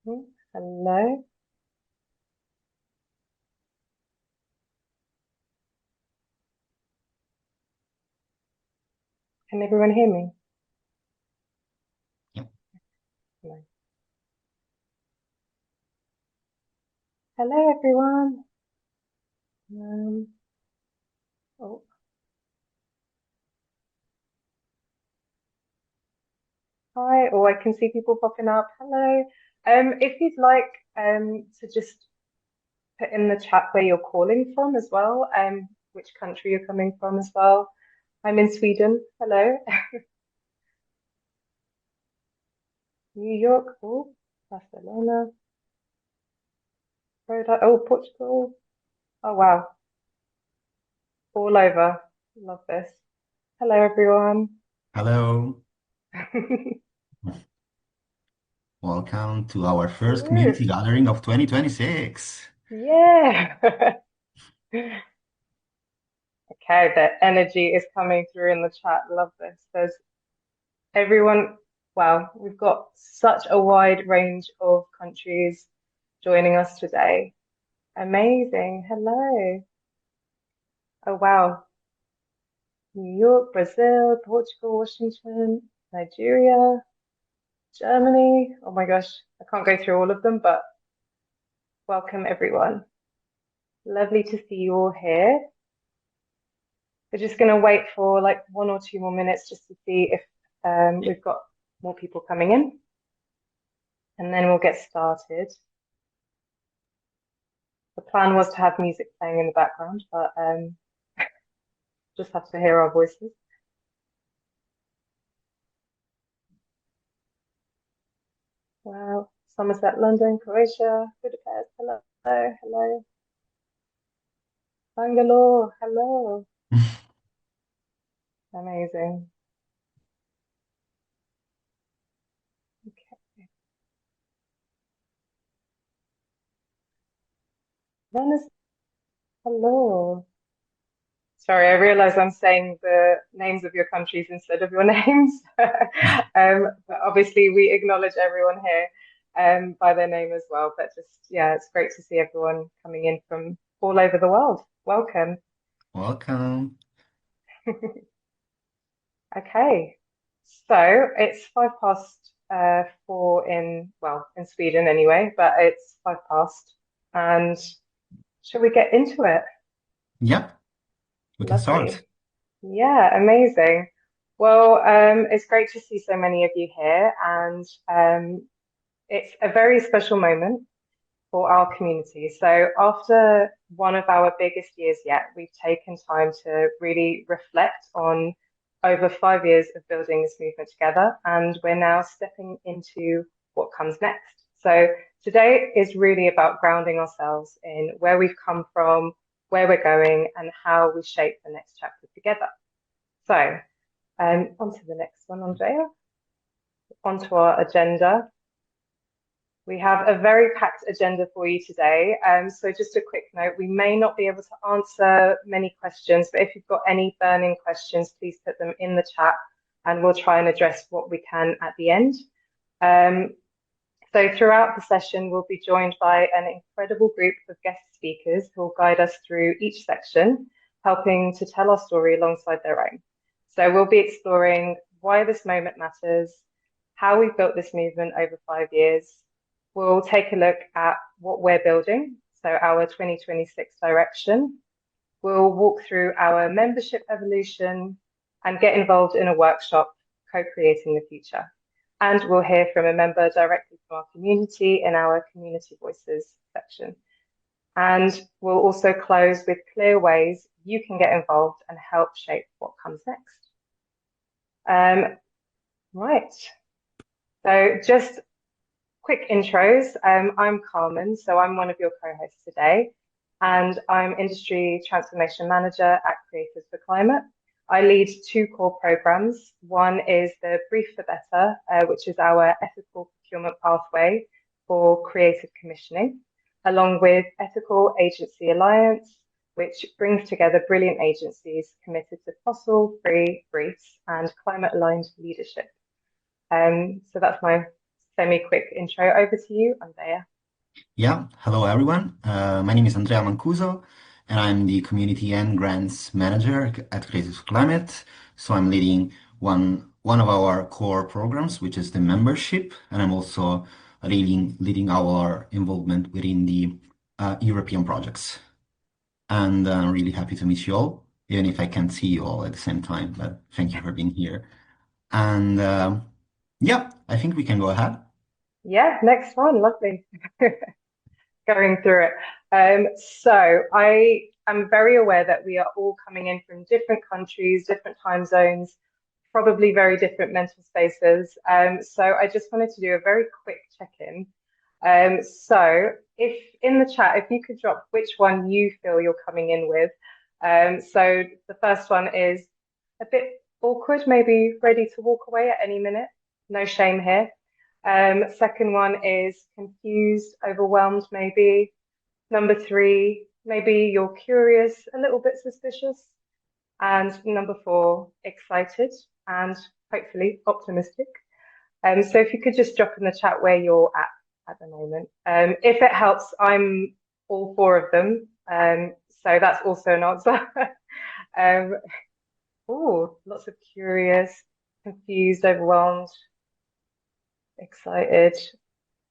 Hello. Can everyone hear me? Yep. Hello. Hello, everyone. Um, oh, hi. Oh, I can see people popping up. Hello. If you'd like to just put in the chat where you're calling from as well, which country you're coming from as well. I'm in Sweden. Hello. New York. Oh, Barcelona. Oh, Portugal. Oh, wow. All over. Love this. Hello, everyone. Hello. Welcome to our first Woo. community gathering of 2026. Yeah. Okay, the energy is coming through in the chat. Love this. There's everyone. Wow, we've got such a wide range of countries joining us today. Amazing. Hello. Oh, wow. New York, Brazil, Portugal, Washington, Nigeria, Germany. Oh my gosh, I can't go through all of them, but welcome everyone. Lovely to see you all here. We're just going to wait for like 1 or 2 more minutes just to see if we've got more people coming in, and then we'll get started. The plan was to have music playing in the background, but just have to hear our voices. Wow, Somerset, London, Croatia, Budapest, hello, hello, Bangalore, hello. Amazing. Okay. Venice, hello. Sorry, I realize I'm saying the names of your countries instead of your names. But obviously, we acknowledge everyone here by their name as well. But just, yeah, it's great to see everyone coming in from all over the world. Welcome. Welcome. Okay, so it's 4 in, well, in Sweden anyway, but it's 5 past. And shall we get into it? Yep, we can start. Lovely. Yeah, amazing. Well, it's great to see so many of you here, and it's a very special moment for our community. So, after one of our biggest years yet, we've taken time to really reflect on over 5 years of building this movement together, and we're now stepping into what comes next. So, today is really about grounding ourselves in where we've come from, where we're going, and how we shape the next chapter together. So, on to the next one, Andrea. Onto our agenda. We have a very packed agenda for you today. So just a quick note, we may not be able to answer many questions, but if you've got any burning questions, please put them in the chat and we'll try and address what we can at the end. Um, so throughout the session, we'll be joined by an incredible group of guest speakers who will guide us through each section, helping to tell our story alongside their own. So we'll be exploring why this moment matters, how we've built this movement over 5 years. We'll take a look at what we're building, so our 2026 direction. We'll walk through our membership evolution and get involved in a workshop, co-creating the future. And we'll hear from a member directly from our community in our Community Voices section. And we'll also close with clear ways you can get involved and help shape what comes next. Right. So just quick intros. I'm Carmen, so I'm one of your co-hosts today, and I'm Industry Transformation Manager at Creators for Climate. I lead two core programs. One is the Brief for Better, which is our ethical procurement pathway for creative commissioning, along with Ethical Agency Alliance, which brings together brilliant agencies committed to fossil-free briefs and climate-aligned leadership. So that's my semi-quick intro over to you, Andrea. Yeah, hello everyone. My name is Andrea Mancuso, and I'm the Community and Grants Manager at Creative Climate. So I'm leading one of our core programs, which is the membership, and I'm also leading our involvement within the European projects. And I'm really happy to meet you all, even if I can't see you all at the same time. But thank you for being here. And yeah, I think we can go ahead. Yeah, next one, lovely. Going through it. So I am very aware that we are all coming in from different countries, different time zones, probably very different mental spaces. So I just wanted to do a very quick check-in. So if in the chat, if you could drop which one you feel you're coming in with. So the first one is a bit awkward, maybe ready to walk away at any minute. No shame here. Second one is confused, overwhelmed, maybe. Number three, maybe you're curious, a little bit suspicious. And number four, excited and hopefully optimistic. So if you could just drop in the chat where you're at the moment. If it helps, I'm all four of them. So that's also an answer. um, oh, lots of curious, confused, overwhelmed, excited.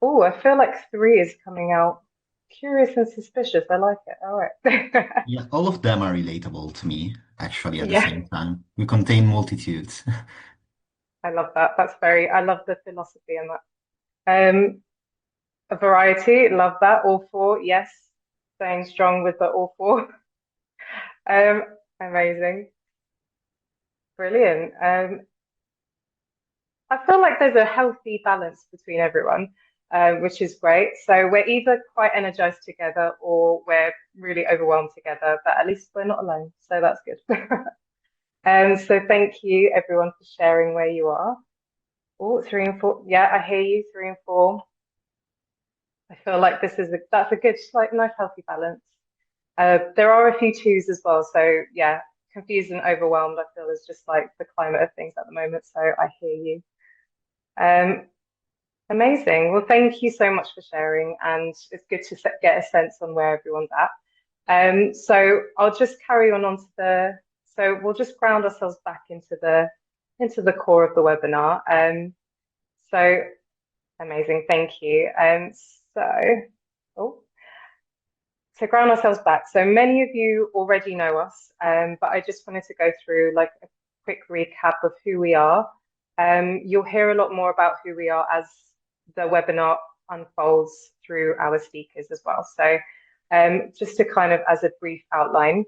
Oh, I feel like three is coming out. Curious and suspicious. I like it. All right. Yeah, all of them are relatable to me, actually, at the Yeah, same time. We contain multitudes. I love that. I love the philosophy in that. A variety, love that. All four, yes. Staying strong with the all four. Um, Amazing. Brilliant. I feel like there's a healthy balance between everyone, which is great. So we're either quite energized together or we're really overwhelmed together, but at least we're not alone. So that's good. So thank you everyone for sharing where you are. Oh, three and four. Yeah, I hear you. Three and four. I feel like that's a good, like, nice, healthy balance. There are a few twos as well. So yeah, confused and overwhelmed, I feel is just like the climate of things at the moment. So I hear you. Um, Amazing. Well, thank you so much for sharing, and it's good to get a sense on where everyone's at. So I'll just carry on to so we'll just ground ourselves back into the core of the webinar. So amazing. Thank you. So, oh, to ground ourselves back. So many of you already know us, but I just wanted to go through like a quick recap of who we are. You'll hear a lot more about who we are as the webinar unfolds through our speakers as well. So just to kind of as a brief outline,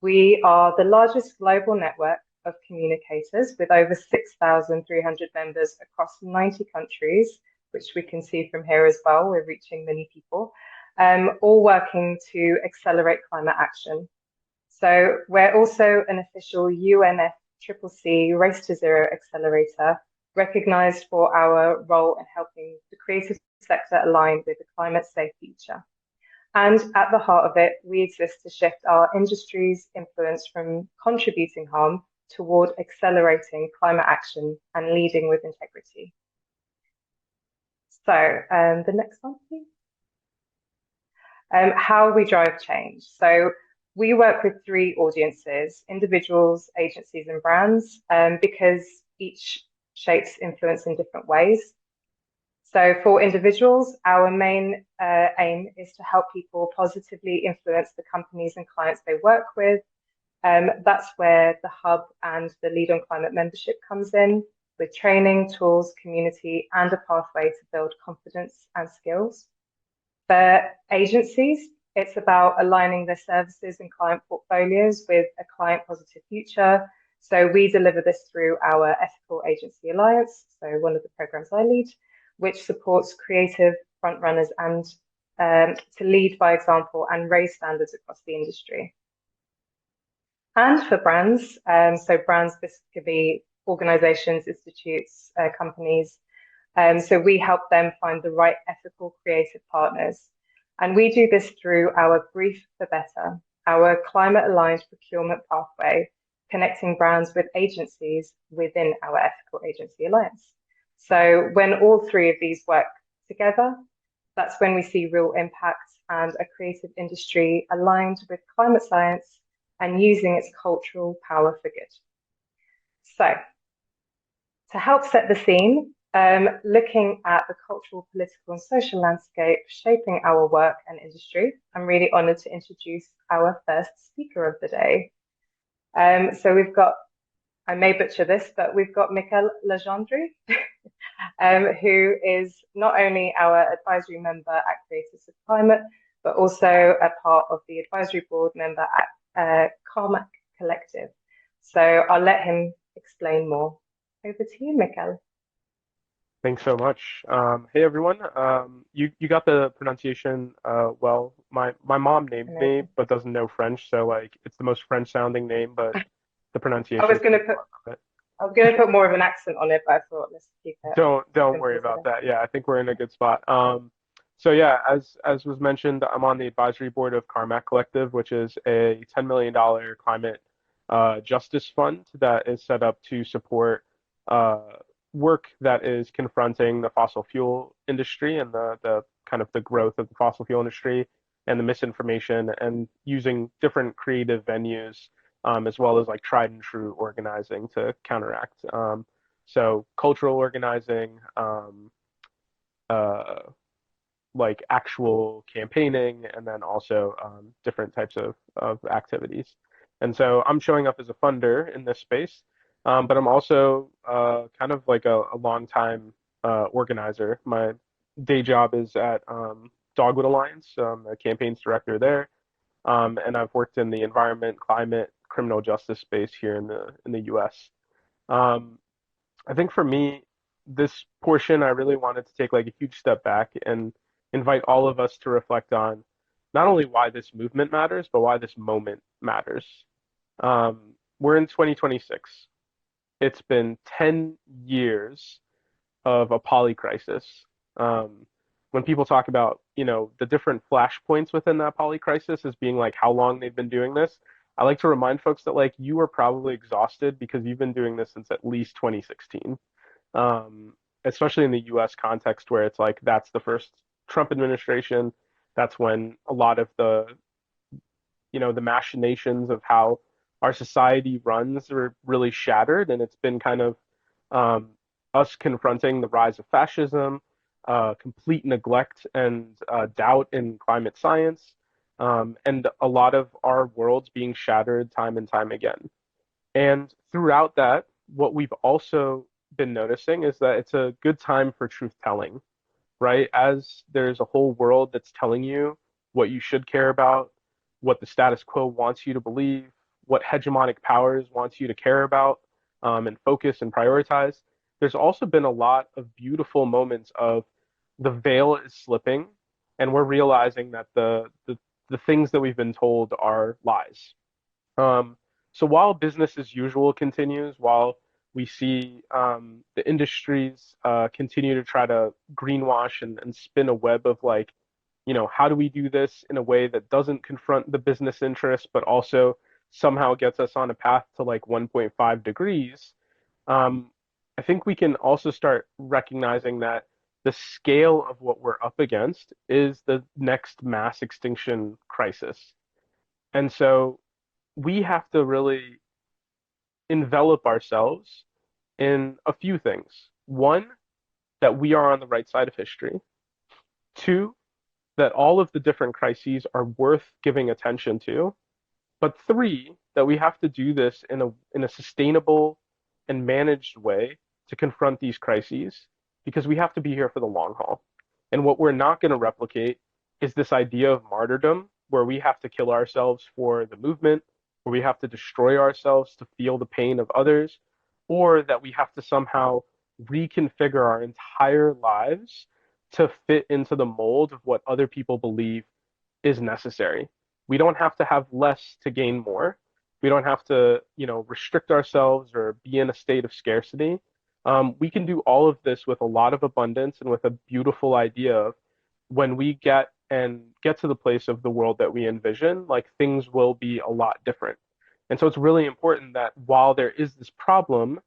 we are the largest global network of communicators with over 6,300 members across 90 countries, which we can see from here as well. We're reaching many people, all working to accelerate climate action. So we're also an official UNFCCC Race to Zero accelerator, recognized for our role in helping the creative sector align with a climate safe future. And at the heart of it, we exist to shift our industry's influence from contributing harm toward accelerating climate action and leading with integrity. So the next one, please. How we drive change. So we work with three audiences: individuals, agencies, and brands, because each shapes influence in different ways. So for individuals, our main aim is to help people positively influence the companies and clients they work with. That's where the Hub and the Lead on Climate membership comes in, with training, tools, community, and a pathway to build confidence and skills. For agencies, it's about aligning their services and client portfolios with a client positive future. So we deliver this through our Ethical Agency Alliance, so one of the programs I lead, which supports creative frontrunners and to lead by example and raise standards across the industry. And for brands, so brands, this could be organizations, institutes, companies. So we help them find the right ethical creative partners. And we do this through our Brief for Better, our climate aligned procurement pathway, connecting brands with agencies within our Ethical Agency Alliance. So when all three of these work together, that's when we see real impact and a creative industry aligned with climate science and using its cultural power for good. So to help set the scene, looking at the cultural, political, and social landscape shaping our work and industry, I'm really honoured to introduce our first speaker of the day. So we've got, I may butcher this, but we've got Michael Legendre, who is not only our advisory member at Creators of Climate, but also a part of the advisory board member at Carmack Collective. So I'll let him explain more. Over to you, Michael. Thanks so much. Hey everyone. You got the pronunciation well. My mom named me Amazing. but doesn't know French, so like it's the most French sounding name, but the I pronunciation was is going to pretty put far from it. I was going to put more of an accent on it, but I thought let's keep it Don't worry simple about today. that. Yeah, I think we're in a good spot. So yeah, as was mentioned, I'm on the advisory board of Carmack Collective, which is a $10 million climate justice fund that is set up to support uh, work that is confronting the fossil fuel industry and the kind of the growth of the fossil fuel industry and the misinformation and using different creative venues as well as like tried and true organizing to counteract. So cultural organizing, uh, like actual campaigning, and then also different types of activities. And so I'm showing up as a funder in this space, but I'm also kind of like a long time organizer. My day job is at Dogwood Alliance, a campaigns director there, and I've worked in the environment, climate, criminal justice space here in the U.S. Um, I think for me, this portion, I really wanted to take like a huge step back and invite all of us to reflect on not only why this movement matters, but why this moment matters. We're in 2026. It's been 10 years of a poly crisis. Um, when people talk about, the different flashpoints within that poly crisis as being like how long they've been doing this, I like to remind folks that like you are probably exhausted because you've been doing this since at least 2016, um, especially in the US context where it's like that's the first Trump administration. That's when a lot of the machinations of how our society runs are really shattered, and it's been kind of um, us confronting the rise of fascism, complete neglect and doubt in climate science, and a lot of our worlds being shattered time and time again. And throughout that, what we've also been noticing is that it's a good time for truth telling, right? As there's a whole world that's telling you what you should care about, what the status quo wants you to believe, what hegemonic powers wants you to care about, and focus and prioritize. There's also been a lot of beautiful moments of the veil is slipping, and we're realizing that the things that we've been told are lies. Um, so while business as usual continues, while we see the industries continue to try to greenwash and spin a web of like, how do we do this in a way that doesn't confront the business interests, but also somehow gets us on a path to like 1.5 degrees, um, I think we can also start recognizing that the scale of what we're up against is the next mass extinction crisis. And so we have to really envelop ourselves in a few things. One, that we are on the right side of history. Two, that all of the different crises are worth giving attention to. But three, that we have to do this in a sustainable and managed way to confront these crises because we have to be here for the long haul. And what we're not going to replicate is this idea of martyrdom where we have to kill ourselves for the movement, where we have to destroy ourselves to feel the pain of others, or that we have to somehow reconfigure our entire lives to fit into the mold of what other people believe is necessary. We don't have to have less to gain more. We don't have to, restrict ourselves or be in a state of scarcity. We can do all of this with a lot of abundance and with a beautiful idea of when we get to the place of the world that we envision, like things will be a lot different. And so it's really important that while there is this problem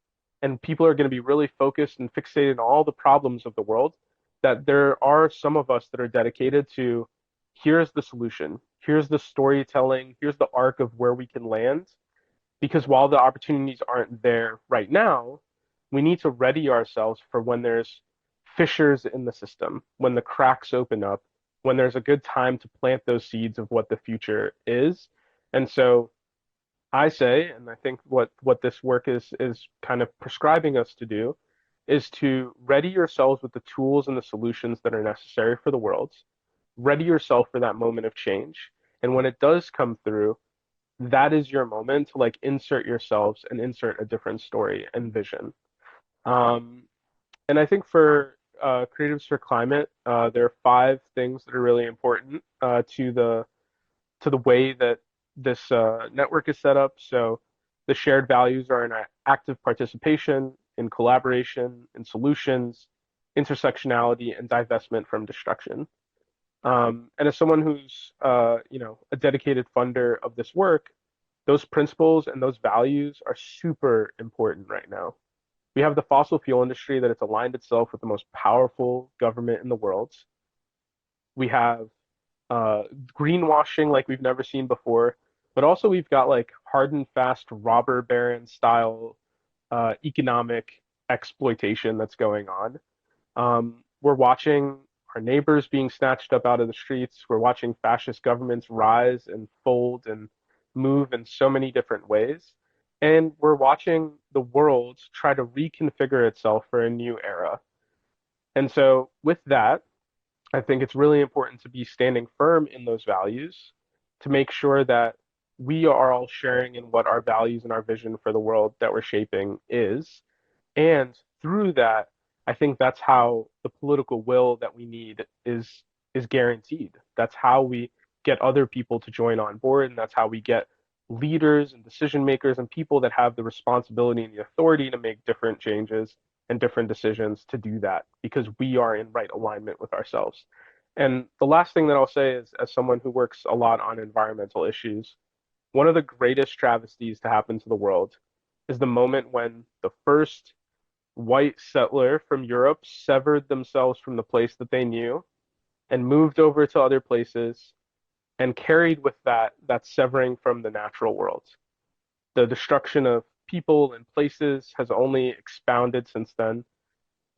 and people are going to be really focused and fixated on all the problems of the world, that there are some of us that are dedicated to here's the solution, here's the storytelling, here's the arc of where we can land. Because while the opportunities aren't there right now, we need to ready ourselves for when there's fissures in the system, when the cracks open up, when there's a good time to plant those seeds of what the future is. And so I say, and I think what this work is kind of prescribing us to do, is to ready yourselves with the tools and the solutions that are necessary for the world. Ready yourself for that moment of change. And when it does come through, that is your moment to like insert yourselves and insert a different story and vision. Um, and I think for Creatives for Climate, there are five things that are really important to the way that this network is set up. So the shared values are in active participation, in collaboration, in solutions, intersectionality, and divestment from destruction. And as someone who's a dedicated funder of this work, those principles and those values are super important right now. We have the fossil fuel industry that it's aligned itself with the most powerful government in the world. We have greenwashing like we've never seen before, but also we've got like hard and fast robber baron style economic exploitation that's going on. We're watching our neighbors being snatched up out of the streets. We're watching fascist governments rise and fold and move in so many different ways. And we're watching the world try to reconfigure itself for a new era. And so, with that, I think it's really important to be standing firm in those values to make sure that we are all sharing in what our values and our vision for the world that we're shaping is. And through that, I think that's how the political will that we need is guaranteed. That's how we get other people to join on board, and that's how we get leaders and decision makers and people that have the responsibility and the authority to make different changes and different decisions to do that because we are in right alignment with ourselves. And the last thing that I'll say is, as someone who works a lot on environmental issues, one of the greatest travesties to happen to the world is the moment when the first white settler from Europe severed themselves from the place that they knew and moved over to other places and carried with that severing from the natural world. The destruction of people and places has only expounded since then.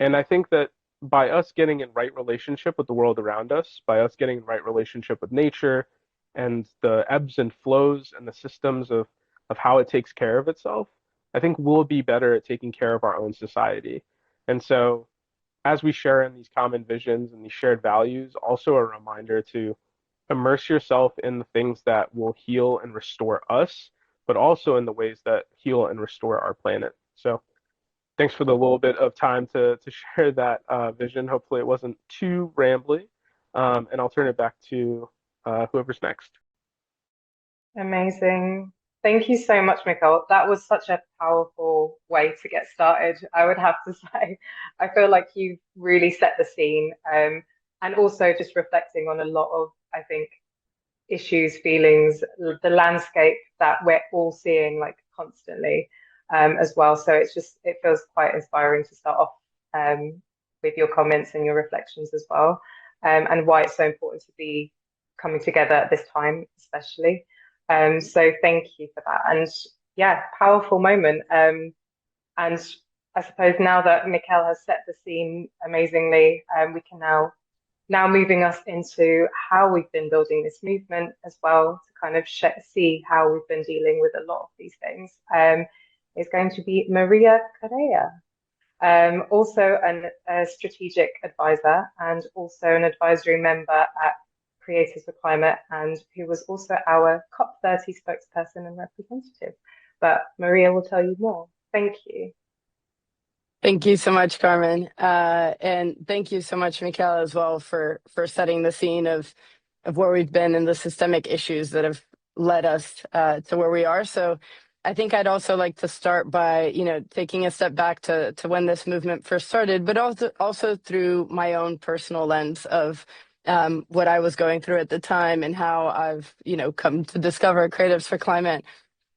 And I think that by us getting in right relationship with the world around us, by us getting in right relationship with nature and the ebbs and flows and the systems of how it takes care of itself, I think we'll be better at taking care of our own society. And so as we share in these common visions and these shared values, also a reminder to immerse yourself in the things that will heal and restore us, but also in the ways that heal and restore our planet. So thanks for the little bit of time to share that vision. Hopefully it wasn't too rambly. And I'll turn it back to whoever's next. Amazing. Thank you so much, Mikhail. That was such a powerful way to get started, I would have to say. I feel like you've really set the scene, and also just reflecting on a lot of, I think, issues, feelings, the landscape that we're all seeing like constantly, as well. So it feels quite inspiring to start off with your comments and your reflections as well, and why it's so important to be coming together at this time, especially. So thank you for that. And yeah, powerful moment. And I suppose now that Mikhail has set the scene amazingly, we can now moving us into how we've been building this movement as well to kind of see how we've been dealing with a lot of these things, is going to be Maria Correa, also a strategic advisor and also an advisory member at Creators for Climate, and who was also our COP30 spokesperson and representative. But Maria will tell you more. Thank you. Thank you so much, Carmen. And thank you so much, Mikhail, as well, for setting the scene of where we've been and the systemic issues that have led us to where we are. So I think I'd also like to start by, taking a step back to when this movement first started, but also through my own personal lens of what I was going through at the time and how I've, come to discover Creatives for Climate.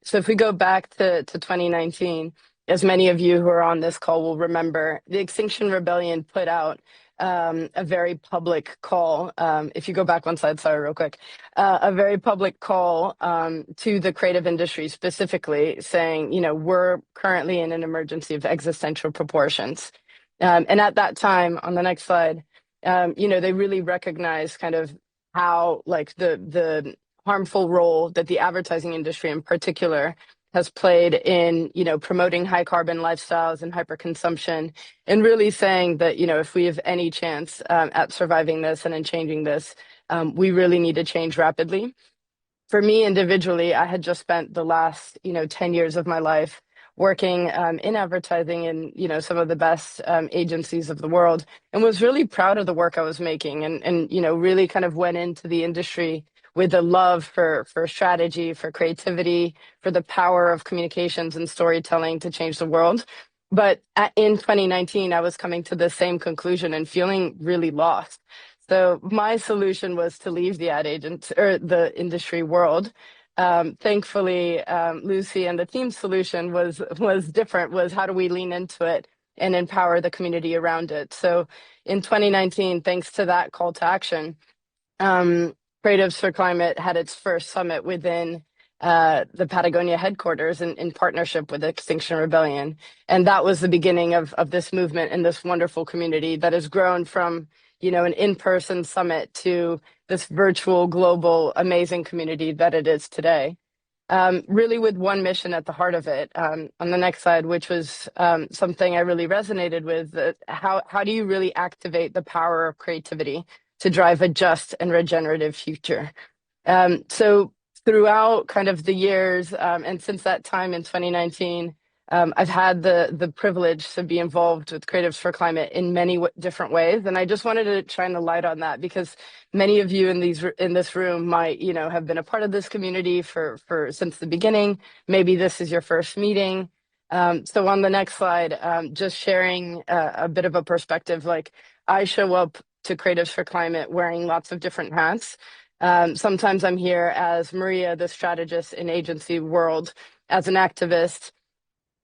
So if we go back to 2019, as many of you who are on this call will remember, the Extinction Rebellion put out a very public call. If you go back one slide, sorry, real quick, a very public call to the creative industry specifically, saying, we're currently in an emergency of existential proportions. And at that time, on the next slide, they really recognized kind of how like the harmful role that the advertising industry in particular has played in, promoting high carbon lifestyles and hyperconsumption, and really saying that, if we have any chance at surviving this and in changing this, we really need to change rapidly. For me individually, I had just spent the last, 10 years of my life working in advertising in, some of the best agencies of the world, and was really proud of the work I was making, and really kind of went into the industry with a love for strategy, for creativity, for the power of communications and storytelling to change the world. But in 2019, I was coming to the same conclusion and feeling really lost. So my solution was to leave the ad agent or the industry world. Thankfully, Lucy and the team's solution was different, was how do we lean into it and empower the community around it. So in 2019, thanks to that call to action, Creatives for Climate had its first summit within the Patagonia headquarters in partnership with Extinction Rebellion. And that was the beginning of this movement and this wonderful community that has grown from, an in-person summit to this virtual, global, amazing community that it is today. Really with one mission at the heart of it. On the next slide, which was something I really resonated with, how do you really activate the power of creativity to drive a just and regenerative future? So throughout kind of the years, and since that time in 2019, I've had the privilege to be involved with Creatives for Climate in many different ways, and I just wanted to shine a light on that because many of you in this room might, have been a part of this community for since the beginning. Maybe this is your first meeting. So on the next slide, just sharing a bit of a perspective. Like, I show up to Creatives for Climate wearing lots of different hats. Sometimes I'm here as Maria, the strategist in agency world, as an activist,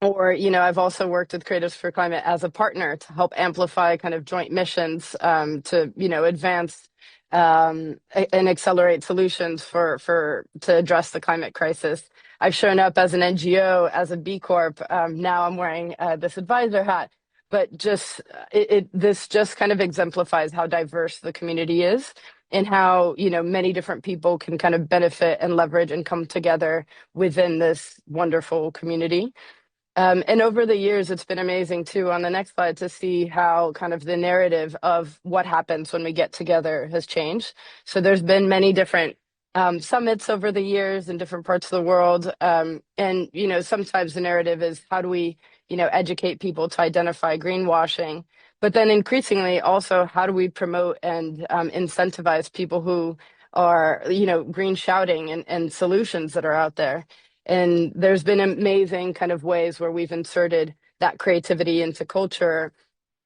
or, I've also worked with Creatives for Climate as a partner to help amplify kind of joint missions to, advance and accelerate solutions to address the climate crisis. I've shown up as an NGO, as a B Corp. Now I'm wearing this advisor hat. But this just kind of exemplifies how diverse the community is and how, many different people can kind of benefit and leverage and come together within this wonderful community. And over the years, it's been amazing too, on the next slide, to see how kind of the narrative of what happens when we get together has changed. So there's been many different summits over the years in different parts of the world. And, sometimes the narrative is how do we, educate people to identify greenwashing, but then increasingly also how do we promote and incentivize people who are, green shouting and solutions that are out there. And there's been amazing kind of ways where we've inserted that creativity into culture,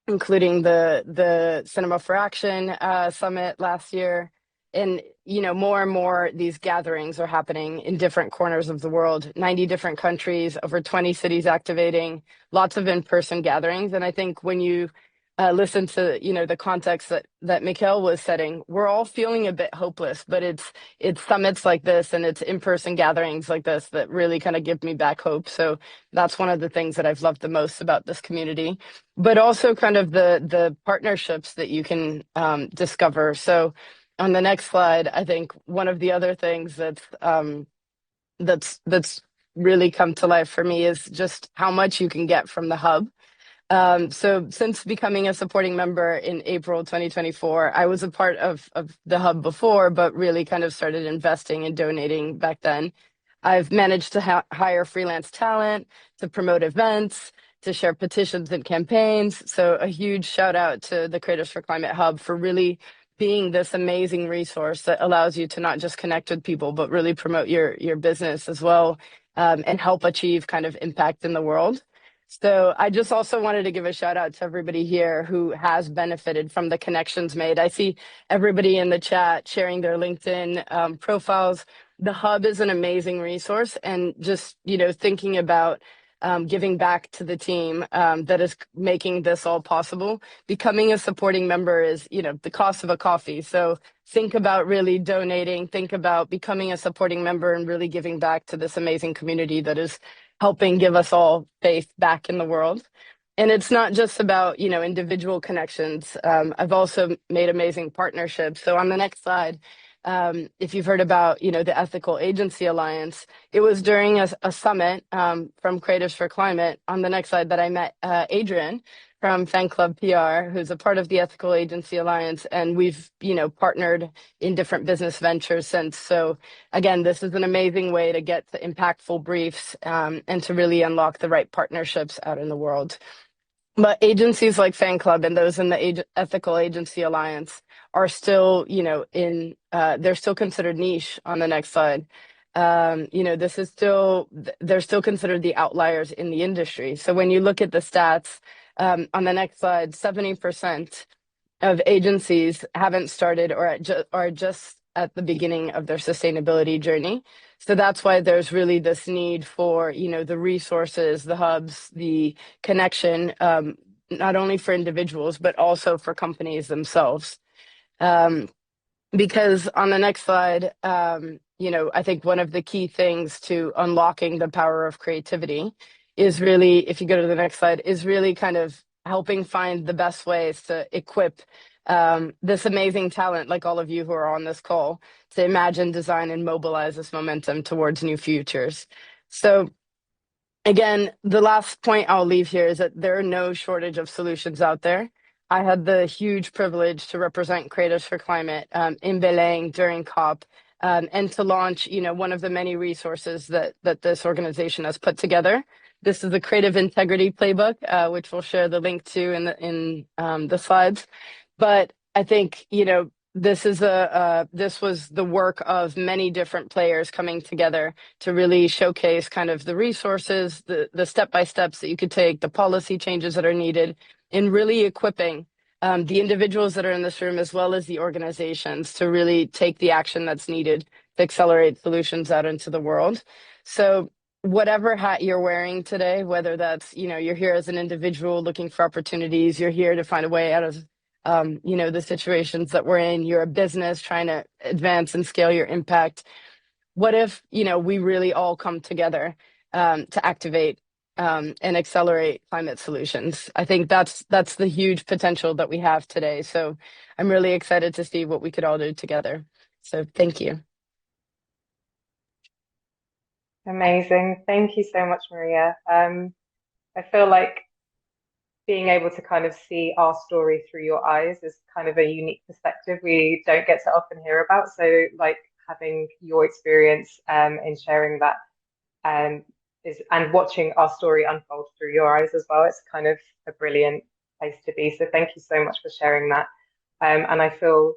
including the Cinema for Action summit last year. And, more and more these gatherings are happening in different corners of the world, 90 different countries, over 20 cities activating, lots of in-person gatherings. And I think when you listen to, the context that Mikhail was setting, we're all feeling a bit hopeless, but it's summits like this and it's in-person gatherings like this that really kind of give me back hope. So that's one of the things that I've loved the most about this community, but also kind of the partnerships that you can discover. So on the next slide, I think one of the other things that's really come to life for me is just how much you can get from the hub. So since becoming a supporting member in April 2024, I was a part of the hub before, but really kind of started investing and donating back then. I've managed to hire freelance talent, to promote events, to share petitions and campaigns. So a huge shout out to the Creatives for Climate Hub for really being this amazing resource that allows you to not just connect with people, but really promote your business as well, and help achieve kind of impact in the world. So I just also wanted to give a shout out to everybody here who has benefited from the connections made. I see everybody in the chat sharing their LinkedIn profiles. The hub is an amazing resource, and just, thinking about giving back to the team that is making this all possible. Becoming a supporting member is, the cost of a coffee. So think about really donating, think about becoming a supporting member and really giving back to this amazing community that is helping give us all faith back in the world. And it's not just about, individual connections. I've also made amazing partnerships. So on the next slide, if you've heard about, the Ethical Agency Alliance, it was during a summit from Creatives for Climate on the next slide that I met Adrian from Fan Club PR, who's a part of the Ethical Agency Alliance. And we've, partnered in different business ventures since. So again, this is an amazing way to get to impactful briefs and to really unlock the right partnerships out in the world. But agencies like Fan Club and those in the Ethical Agency Alliance are still, they're still considered niche on the next slide. They're still considered the outliers in the industry. So when you look at the stats on the next slide, 70% of agencies haven't started or are just at the beginning of their sustainability journey. So that's why there's really this need for, the resources, the hubs, the connection, not only for individuals, but also for companies themselves. Because on the next slide, I think one of the key things to unlocking the power of creativity is really, if you go to the next slide, is really kind of helping find the best ways to equip this amazing talent, like all of you who are on this call, to imagine, design, and mobilize this momentum towards new futures. So again, the last point I'll leave here is that there are no shortage of solutions out there. I had the huge privilege to represent Creatives for Climate in Belém during COP and to launch, one of the many resources that this organization has put together. This is the Creative Integrity Playbook, which we'll share the link to in the slides. But I think, this was the work of many different players coming together to really showcase kind of the resources, the step-by-steps that you could take, the policy changes that are needed, in really equipping the individuals that are in this room as well as the organizations to really take the action that's needed to accelerate solutions out into the world. So whatever hat you're wearing today, whether that's, you're here as an individual looking for opportunities, you're here to find a way out of the situations that we're in, you're a business trying to advance and scale your impact. What if, we really all come together to activate and accelerate climate solutions? I think that's the huge potential that we have today. So I'm really excited to see what we could all do together. So thank you. Amazing. Thank you so much, Maria. I feel like being able to kind of see our story through your eyes is kind of a unique perspective we don't get to often hear about. So like having your experience in sharing that and watching our story unfold through your eyes as well, it's kind of a brilliant place to be. So thank you so much for sharing that. And I feel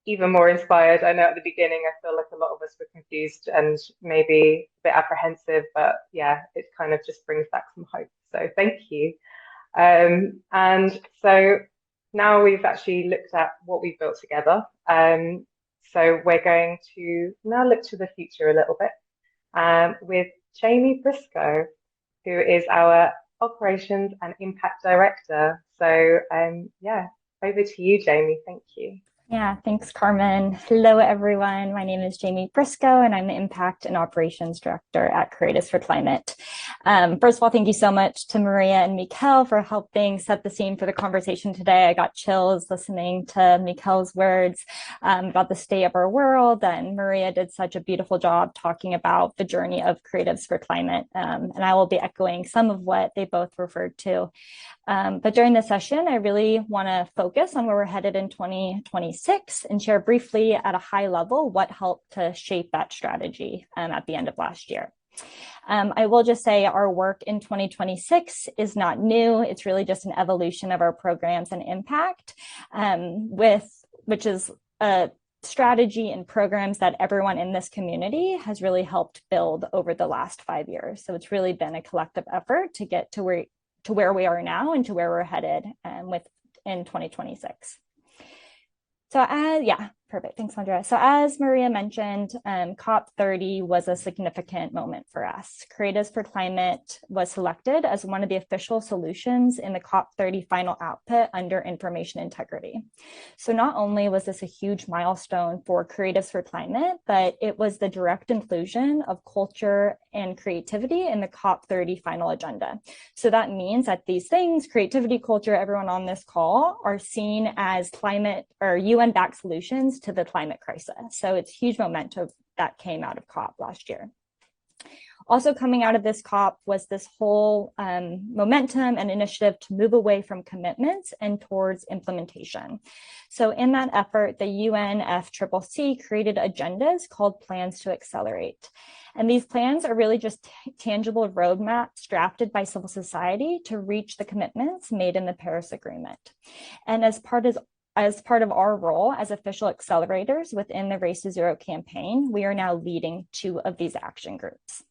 even more inspired. I know at the beginning, I feel like a lot of us were confused and maybe a bit apprehensive, but yeah, it kind of just brings back some hope. So thank you. And so now we've actually looked at what we've built together. So we're going to now look to the future a little bit with Jamie Briscoe, who is our Operations and Impact Director. So yeah, over to you, Jamie. Thank you. Yeah, thanks, Carmen. Hello, everyone. My name is Jamie Briscoe, and I'm the Impact and Operations Director at Creatives for Climate. First of all, thank you so much to Maria and Mikkel for helping set the scene for the conversation today. I got chills listening to Mikkel's words about the state of our world, and Maria did such a beautiful job talking about the journey of Creatives for Climate. And I will be echoing some of what they both referred to. But during this session, I really want to focus on where we're headed in 2026 and share briefly at a high level what helped to shape that strategy at the end of last year. I will just say our work in 2026 is not new. It's really just an evolution of our programs and impact, which is a strategy and programs that everyone in this community has really helped build over the last 5 years. So it's really been a collective effort to get to where we are now and to where we're headed in 2026. So Perfect. Thanks, Andrea. So as Maria mentioned, COP30 was a significant moment for us. Creatives for Climate was selected as one of the official solutions in the COP30 final output under information integrity. So not only was this a huge milestone for Creatives for Climate, but it was the direct inclusion of culture and creativity in the COP30 final agenda. So that means that these things, creativity, culture, everyone on this call, are seen as climate or UN-backed solutions to the climate crisis. So it's huge momentum that came out of COP last year. Also coming out of this COP was this whole momentum and initiative to move away from commitments and towards implementation. So in that effort, the UNFCCC created agendas called Plans to Accelerate. And these plans are really just tangible roadmaps drafted by civil society to reach the commitments made in the Paris Agreement. And as part of our role as official accelerators within the Race to Zero campaign, we are now leading 2 of these action groups.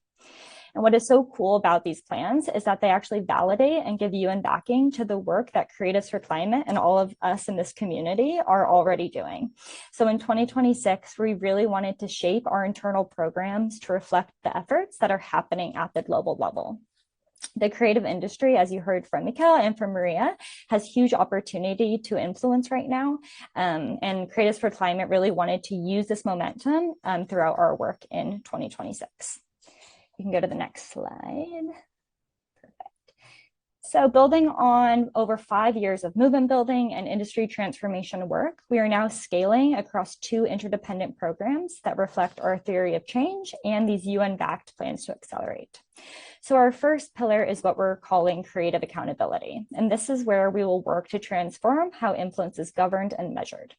And what is so cool about these plans is that they actually validate and give UN backing to the work that Creatives for Climate and all of us in this community are already doing. So in 2026, we really wanted to shape our internal programs to reflect the efforts that are happening at the global level. The creative industry, as you heard from Mikhail and from Maria, has huge opportunity to influence right now. And Creatives for Climate really wanted to use this momentum throughout our work in 2026. You can go to the next slide. Perfect. So building on over 5 years of movement building and industry transformation work, we are now scaling across 2 interdependent programs that reflect our theory of change and these UN-backed plans to accelerate. So our first pillar is what we're calling creative accountability. And this is where we will work to transform how influence is governed and measured.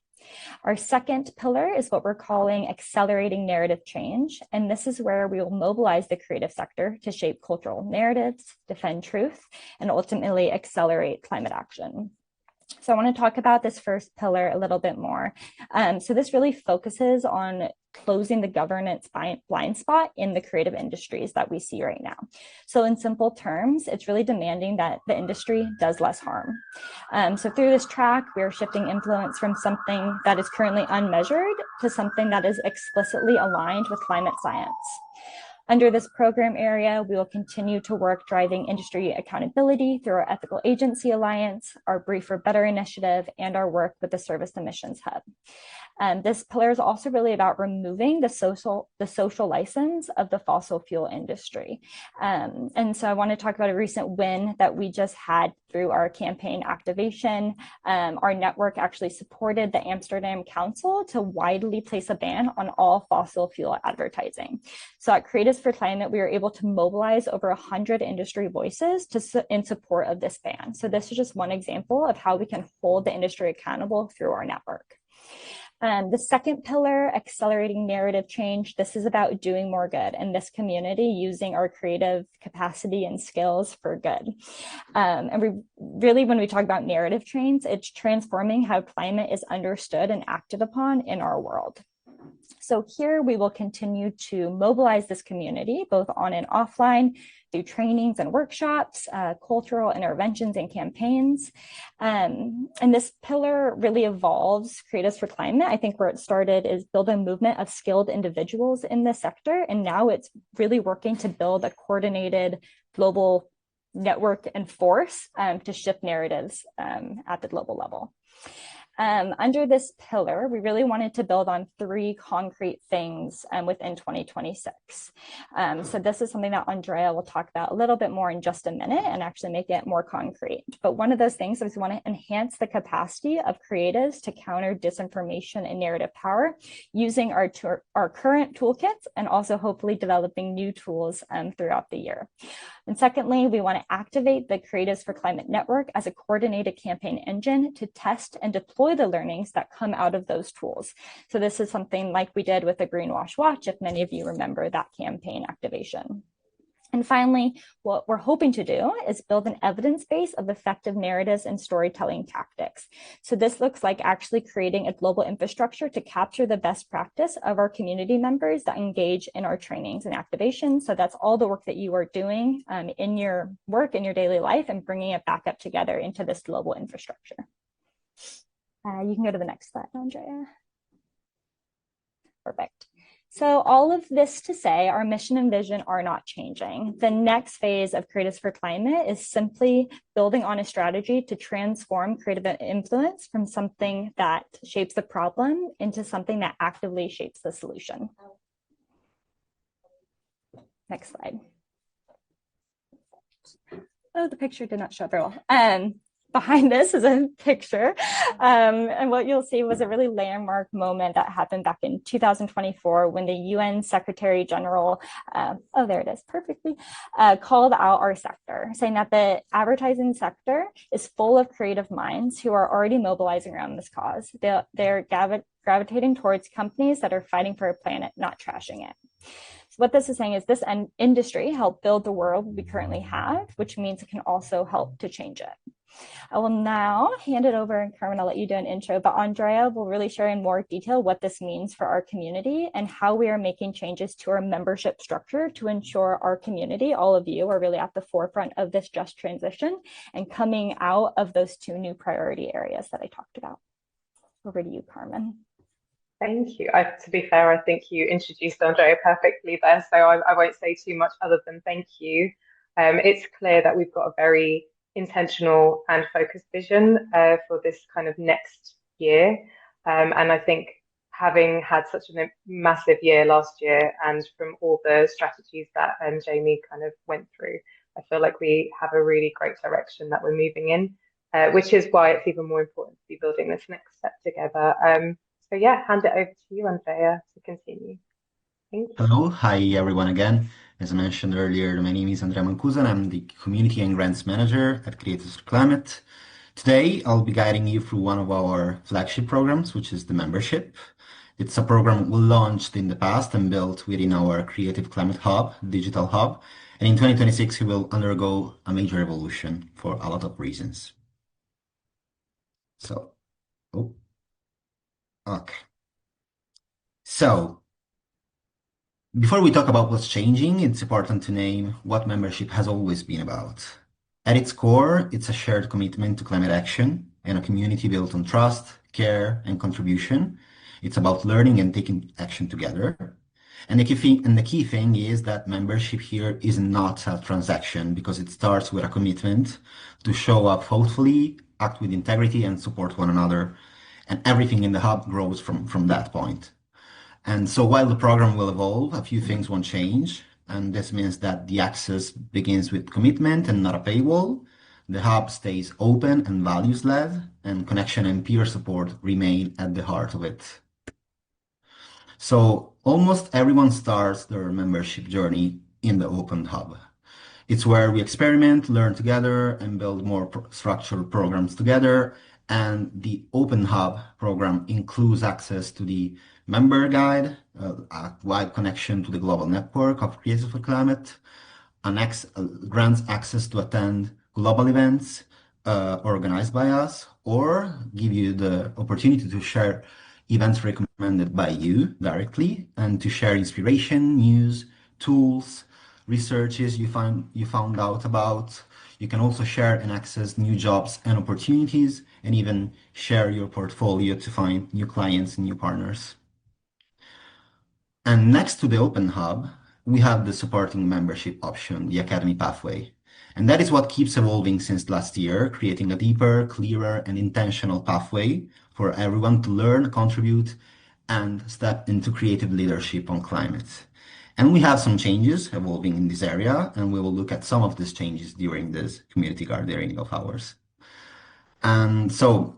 Our second pillar is what we're calling accelerating narrative change. And this is where we will mobilize the creative sector to shape cultural narratives, defend truth, and ultimately accelerate climate action. So I want to talk about this first pillar a little bit more. So this really focuses on closing the governance blind spot in the creative industries that we see right now. So in simple terms, it's really demanding that the industry does less harm. So through this track, we are shifting influence from something that is currently unmeasured to something that is explicitly aligned with climate science. Under this program area, we will continue to work driving industry accountability through our Ethical Agency Alliance, our Brief for Better initiative, and our work with the Service Emissions Hub. This pillar is also really about removing the social license of the fossil fuel industry. And so I want to talk about a recent win that we just had through our campaign activation. Our network actually supported the Amsterdam Council to widely place a ban on all fossil fuel advertising. So at Creatives for Climate, we were able to mobilize over 100 industry voices in support of this ban. So this is just one example of how we can hold the industry accountable through our network. The second pillar, accelerating narrative change, this is about doing more good in this community, using our creative capacity and skills for good. And we really, when we talk about narrative change, it's transforming how climate is understood and acted upon in our world. So here we will continue to mobilize this community, both on and offline, through trainings and workshops, cultural interventions and campaigns. And this pillar really evolves Creatives for Climate. I think where it started is build a movement of skilled individuals in the sector. And now it's really working to build a coordinated global network and force to shift narratives at the global level. Under this pillar, we really wanted to build on 3 concrete things within 2026. So this is something that Andrea will talk about a little bit more in just a minute and actually make it more concrete. But one of those things is we want to enhance the capacity of creatives to counter disinformation and narrative power using our current toolkits and also hopefully developing new tools throughout the year. And secondly, we want to activate the Creatives for Climate Network as a coordinated campaign engine to test and deploy the learnings that come out of those tools. So this is something like we did with the Greenwash Watch, if many of you remember that campaign activation. And finally, what we're hoping to do is build an evidence base of effective narratives and storytelling tactics. So this looks like actually creating a global infrastructure to capture the best practice of our community members that engage in our trainings and activations. So that's all the work that you are doing in your work, in your daily life, and bringing it back up together into this global infrastructure. You can go to the next slide, Andrea. Perfect. So all of this to say, our mission and vision are not changing. The next phase of Creatives for Climate is simply building on a strategy to transform creative influence from something that shapes the problem into something that actively shapes the solution. Next slide. Oh, the picture did not show very well. Behind this is a picture. And what you'll see was a really landmark moment that happened back in 2024 when the UN Secretary General, oh, there it is, perfectly, called out our sector, saying that the advertising sector is full of creative minds who are already mobilizing around this cause. They're gravitating towards companies that are fighting for a planet, not trashing it. So what this is saying is this industry helped build the world we currently have, which means it can also help to change it. I will now hand it over, and Carmen, I'll let you do an intro, but Andrea will really share in more detail what this means for our community and how we are making changes to our membership structure to ensure our community, all of you, are really at the forefront of this just transition and coming out of those two new priority areas that I talked about. Over to you, Carmen. Thank you. To be fair, I think you introduced Andrea perfectly there, so I won't say too much other than thank you. It's clear that we've got a very intentional and focused vision for this kind of next year. And I think having had such a massive year last year and from all the strategies that Jamie kind of went through, I feel like we have a really great direction that we're moving in, which is why it's even more important to be building this next step together. So yeah, hand it over to you, Andrea, to continue. Thank you. Hello, hi everyone again. As I mentioned earlier, my name is Andrea Mancuso and I'm the Community and Grants Manager at Creatives for Climate. Today, I'll be guiding you through one of our flagship programs, which is the membership. It's a program we launched in the past and built within our Creative Climate Hub, digital hub. And in 2026, it will undergo a major evolution for a lot of reasons. So, okay. So, before we talk about what's changing, it's important to name what membership has always been about. At its core, it's a shared commitment to climate action and a community built on trust, care, and contribution. It's about learning and taking action together. And the key thing is that membership here is not a transaction because it starts with a commitment to show up thoughtfully, act with integrity, and support one another. And everything in the hub grows from that point. And so while the program will evolve, a few things won't change. And this means that the access begins with commitment and not a paywall. The hub stays open and values-led, and connection and peer support remain at the heart of it. So almost everyone starts their membership journey in the open hub. It's where we experiment, learn together, and build more structured programs together. And the Open Hub program includes access to the member guide, a wide connection to the global network of Creatives for Climate, grants access to attend global events organized by us, or give you the opportunity to share events recommended by you directly, and to share inspiration, news, tools, researches you found out about. You can also share and access new jobs and opportunities, and even share your portfolio to find new clients and new partners. And next to the Open Hub, we have the supporting membership option, the Academy Pathway. And that is what keeps evolving since last year, creating a deeper, clearer, and intentional pathway for everyone to learn, contribute, and step into creative leadership on climate. And we have some changes evolving in this area, and we will look at some of these changes during this community gathering of ours. And so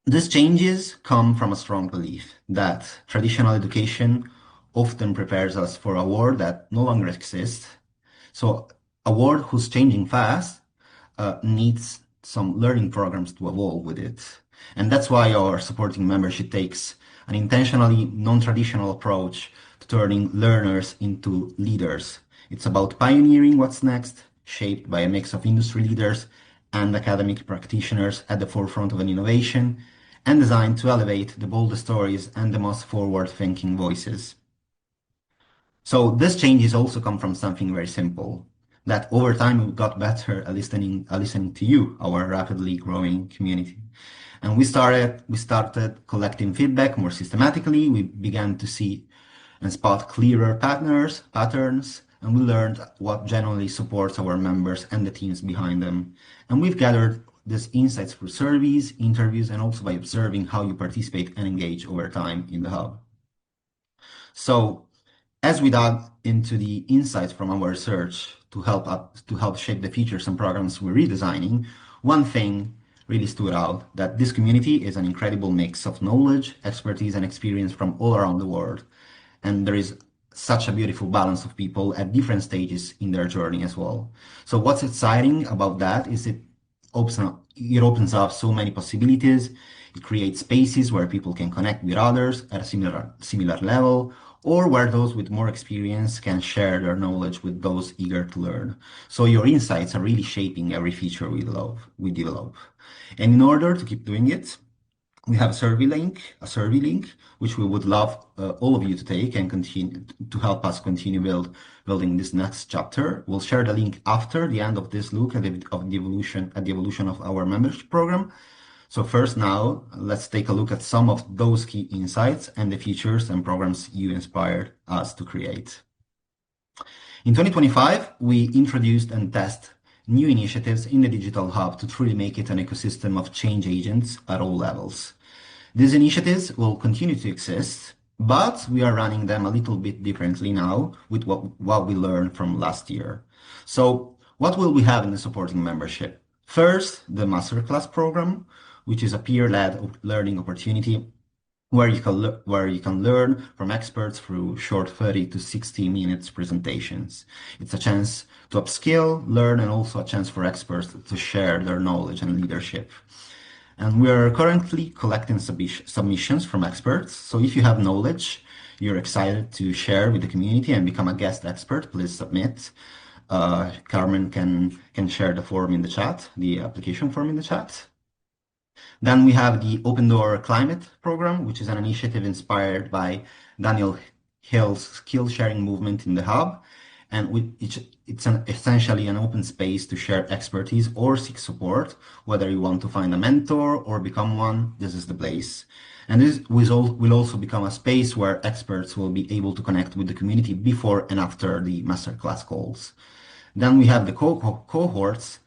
these changes come from a strong belief that traditional education often prepares us for a world that no longer exists. So a world who's changing fast needs some learning programs to evolve with it. And that's why our supporting membership takes an intentionally non-traditional approach to turning learners into leaders. It's about pioneering what's next, shaped by a mix of industry leaders and academic practitioners at the forefront of an innovation, and designed to elevate the boldest stories and the most forward-thinking voices. So these changes also come from something very simple, that over time we got better at listening to you, our rapidly growing community. And we started collecting feedback more systematically. We began to see and spot clearer patterns, and we learned what generally supports our members and the teams behind them. And we've gathered these insights through surveys, interviews, and also by observing how you participate and engage over time in the hub. So as we dug into the insights from our research to help shape the features and programs we're redesigning, one thing really stood out, that this community is an incredible mix of knowledge, expertise, and experience from all around the world. And there is such a beautiful balance of people at different stages in their journey as well. So what's exciting about that is it opens up so many possibilities. It creates spaces where people can connect with others at a similar level, or where those with more experience can share their knowledge with those eager to learn. So your insights are really shaping every feature we develop. And in order to keep doing it, we have a survey link, which we would love all of you to take and continue to help us continue building this next chapter. We'll share the link after the end of this look at the evolution of our membership program. So first now, let's take a look at some of those key insights and the features and programs you inspired us to create. In 2025, we introduced and tested new initiatives in the Digital Hub to truly make it an ecosystem of change agents at all levels. These initiatives will continue to exist, but we are running them a little bit differently now with what we learned from last year. So what will we have in the supporting membership? First, the Masterclass program, which is a peer-led learning opportunity where you can learn from experts through short 30 to 60 minutes presentations. It's a chance to upskill, learn, and also a chance for experts to share their knowledge and leadership. And we are currently collecting submissions from experts. So if you have knowledge you're excited to share with the community and become a guest expert, please submit. Carmen can share the form in the chat, the application form in the chat. Then we have the Open Door Climate Program, which is an initiative inspired by Daniel Hill's skill sharing movement in the hub. And it's essentially an open space to share expertise or seek support, whether you want to find a mentor or become one, this is the place. And this will also become a space where experts will be able to connect with the community before and after the masterclass calls. Then we have the cohorts.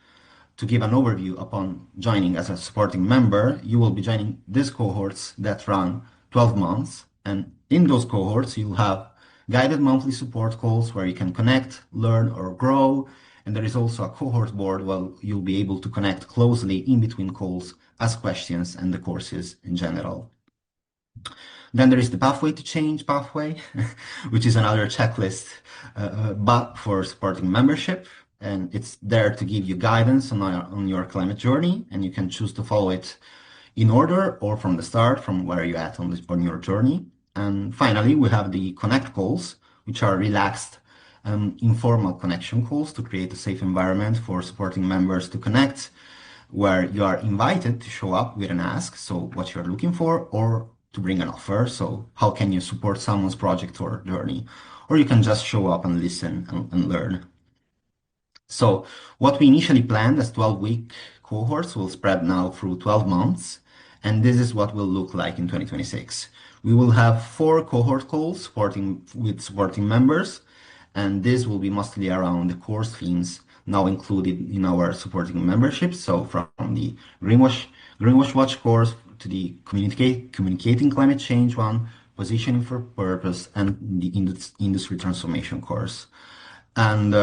To give an overview, upon joining as a supporting member, you will be joining these cohorts that run 12 months. And in those cohorts, you'll have guided monthly support calls where you can connect, learn, or grow. And there is also a cohort board where you'll be able to connect closely in between calls, ask questions, and the courses in general. Then there is the Pathway to Change pathway, which is another checklist, but for supporting membership. And it's there to give you guidance on your climate journey, and you can choose to follow it in order or from the start, from where you're at on your journey. And finally, we have the Connect calls, which are relaxed informal connection calls to create a safe environment for supporting members to connect, where you are invited to show up with an ask, so what you're looking for, or to bring an offer, so how can you support someone's project or journey, or you can just show up and listen and learn. So what we initially planned as 12-week cohorts will spread now through 12 months, and this is what will look like in 2026. We will have 4 cohort calls with supporting members, and this will be mostly around the course themes now included in our supporting membership. So from the Greenwash Watch course to the Communicating Climate Change one, Positioning for Purpose, and the Industry Transformation course. And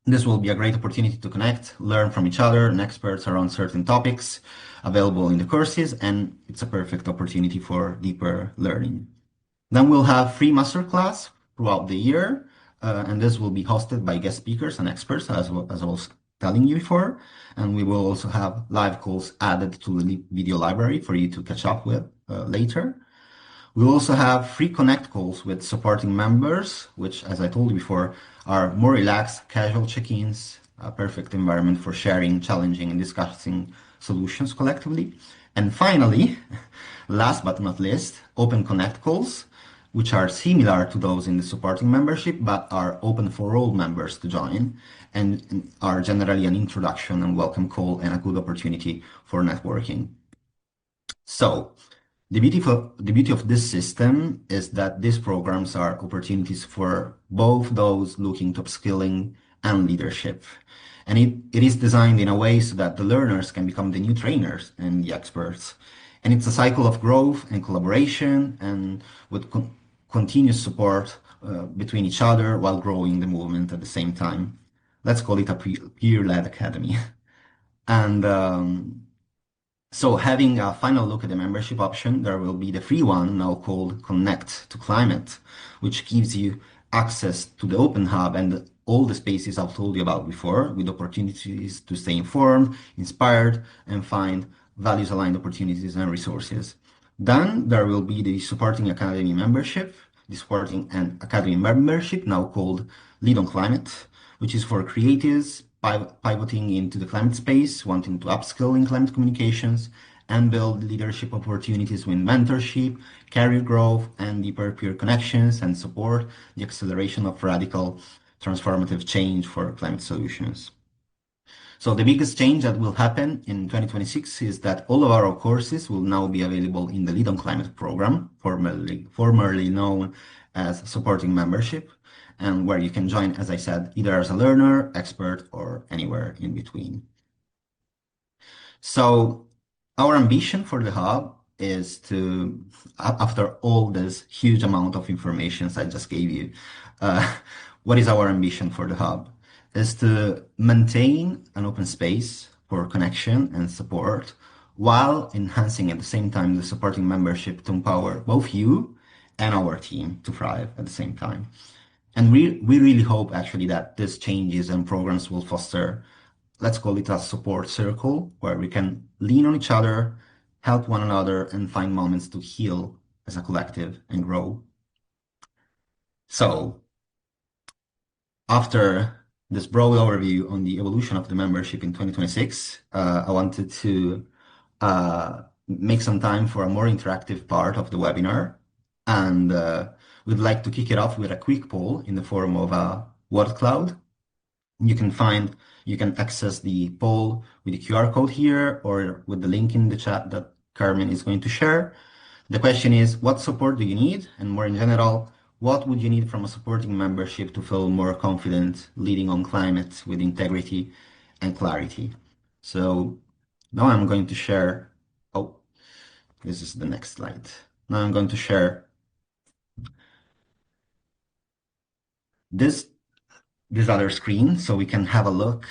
this will be a great opportunity to connect, learn from each other and experts around certain topics available in the courses, and it's a perfect opportunity for deeper learning. Then we'll have free masterclass throughout the year, and this will be hosted by guest speakers and experts, as I was telling you before. And we will also have live calls added to the video library for you to catch up with later. We'll also have free connect calls with supporting members, which, as I told you before, are more relaxed, casual check-ins, a perfect environment for sharing, challenging, and discussing solutions collectively. And finally, last but not least, open connect calls, which are similar to those in the supporting membership, but are open for all members to join and are generally an introduction and welcome call and a good opportunity for networking. So, the beauty of this system is that these programs are opportunities for both those looking to upskilling and leadership. And it is designed in a way so that the learners can become the new trainers and the experts. And it's a cycle of growth and collaboration and with continuous support between each other while growing the movement at the same time. Let's call it a peer-led academy. And so having a final look at the membership option, there will be the free one now called Connect to Climate, which gives you access to the open hub and all the spaces I've told you about before, with opportunities to stay informed, inspired, and find values-aligned opportunities and resources. Then there will be the Supporting Academy membership, the Supporting an Academy membership, now called Lead on Climate, which is for creatives pivoting into the climate space, wanting to upskill in climate communications and build leadership opportunities with mentorship, career growth, and deeper peer connections and support the acceleration of radical transformative change for climate solutions. So the biggest change that will happen in 2026 is that all of our courses will now be available in the Lead on Climate program, formerly known as Supporting Membership, and where you can join, as I said, either as a learner, expert, or anywhere in between. So our ambition for the hub is to, after all this huge amount of information I just gave you, what is our ambition for the hub? Is to maintain an open space for connection and support while enhancing at the same time the supporting membership to empower both you and our team to thrive at the same time. And we really hope actually that these changes and programs will foster, let's call it a support circle, where we can lean on each other, help one another, and find moments to heal as a collective and grow. So after this broad overview on the evolution of the membership in 2026, I wanted to make some time for a more interactive part of the webinar. And we'd like to kick it off with a quick poll in the form of a word cloud. You can access the poll with the QR code here or with the link in the chat that Carmen is going to share. The question is, what support do you need? And more in general, what would you need from a supporting membership to feel more confident leading on climate with integrity and clarity? So now I'm going to share, oh, this is the next slide. Now I'm going to share this other screen so we can have a look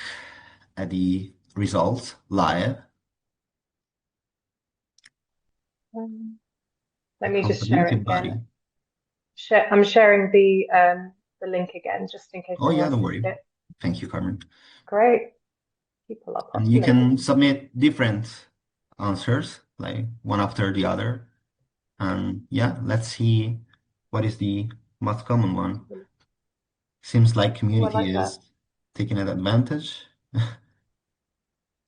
at the results live. Let me just share it again. Buddy. I'm sharing the link again, just in case Oh yeah, anyone don't worry. missed it. Thank you, Carmen. Great. People are And you can populating. submit different answers, like one after the other. And yeah, let's see what is the most common one. Seems like Oh, I community like that. is taking an advantage,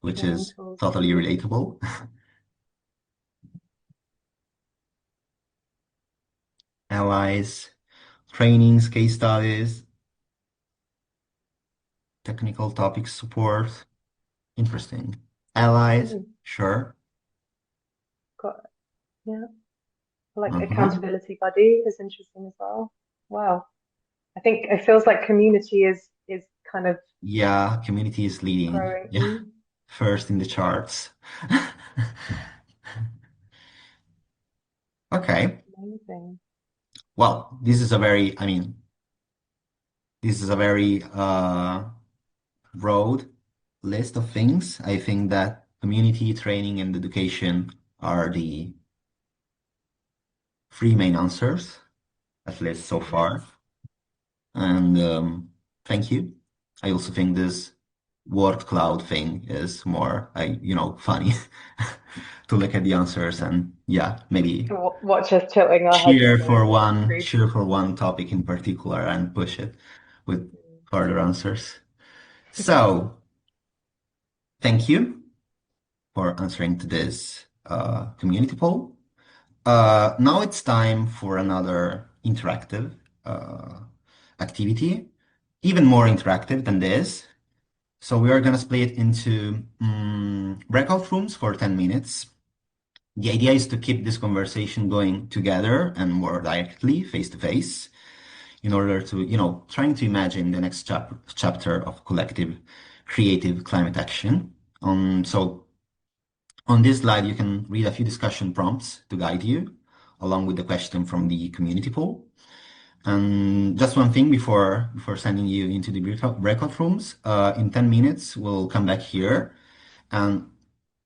which is Mentors, totally community. relatable. Allies, trainings, case studies, technical topic support. Interesting. Allies, sure. Got yeah. Like Uh-huh. accountability buddy is interesting as well. Wow. I think it feels like community is kind of Yeah, community is leading. growing. Yeah, first in the charts. Okay. Amazing. Well, this is a very, I mean, this is a very broad list of things. I think that community training and education are the three main answers, at least so far. And thank you. I also think this word cloud thing is more, funny to look at the answers and yeah, maybe Watch us tilting our heads cheer to for the one screen. cheer for one topic in particular and push it with further answers. So thank you for answering to this community poll. Now it's time for another interactive activity, even more interactive than this. So we are going to split into breakout rooms for 10 minutes. The idea is to keep this conversation going together and more directly, face to face, in order to, trying to imagine the next chapter of collective creative climate action. So on this slide, you can read a few discussion prompts to guide you, along with the question from the community poll. And just one thing before sending you into the breakout rooms, in 10 minutes, we'll come back here. And